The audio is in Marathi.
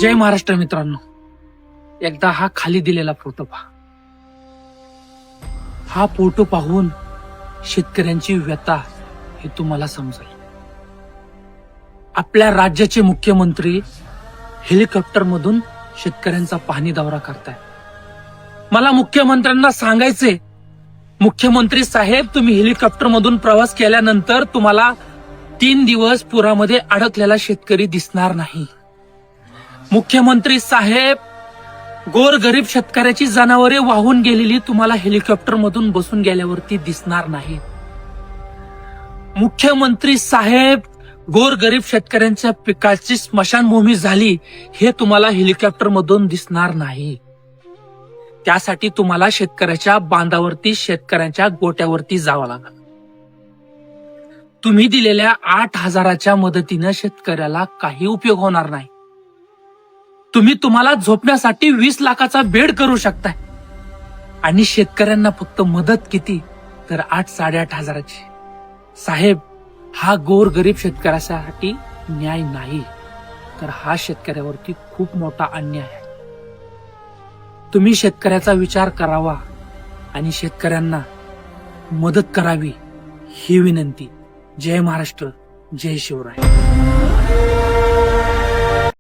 जय महाराष्ट्र मित्रांनो, एकदा हा खाली दिलेला फोटो पहा. हा फोटो पाहून शेतकऱ्यांची व्यथा हे तुम्हाला समजेल. आपल्या राज्याचे मुख्यमंत्री हेलिकॉप्टर मधून शेतकऱ्यांचा पाहणी दौरा करताय. मला मुख्यमंत्र्यांना सांगायचे, मुख्यमंत्री साहेब, तुम्ही हेलिकॉप्टर मधून प्रवास केल्यानंतर तुम्हाला 3 दिवस पुरामध्ये अडकलेला शेतकरी दिसणार नाही. मुख्यमंत्री साहेब, गोरगरीब शेतकऱ्याची जनावरे वाहून गेलेली तुम्हाला हेलिकॉप्टर मधून बसून गेल्यावरती दिसणार नाही. मुख्यमंत्री साहेब, गोरगरीब शेतकऱ्यांच्या पिकाची स्मशानभूमी झाली हे तुम्हाला हेलिकॉप्टर मधून दिसणार नाही. त्यासाठी तुम्हाला शेतकऱ्याच्या बांधावरती, शेतकऱ्यांच्या गोट्यावरती जावं लागेल. तुम्ही दिलेल्या 8,000च्या मदतीनं शेतकऱ्याला काही उपयोग होणार नाही. तुम्हाला झोपण्यासाठी 20 लाखाचा बेड करू शकताय आणि शेतकऱ्यांना फक्त मदत किती, तर 8,000-8,500ची. साहेब, हा गोरगरीब शेतकऱ्यासाठी न्याय नाही, तर हा शेतकऱ्यावरती खूप मोठा अन्याय आहे. तुम्ही शेतकऱ्याचा विचार करावा आणि शेतकऱ्यांना मदत करावी ही विनंती. जय महाराष्ट्र, जय शिवराय.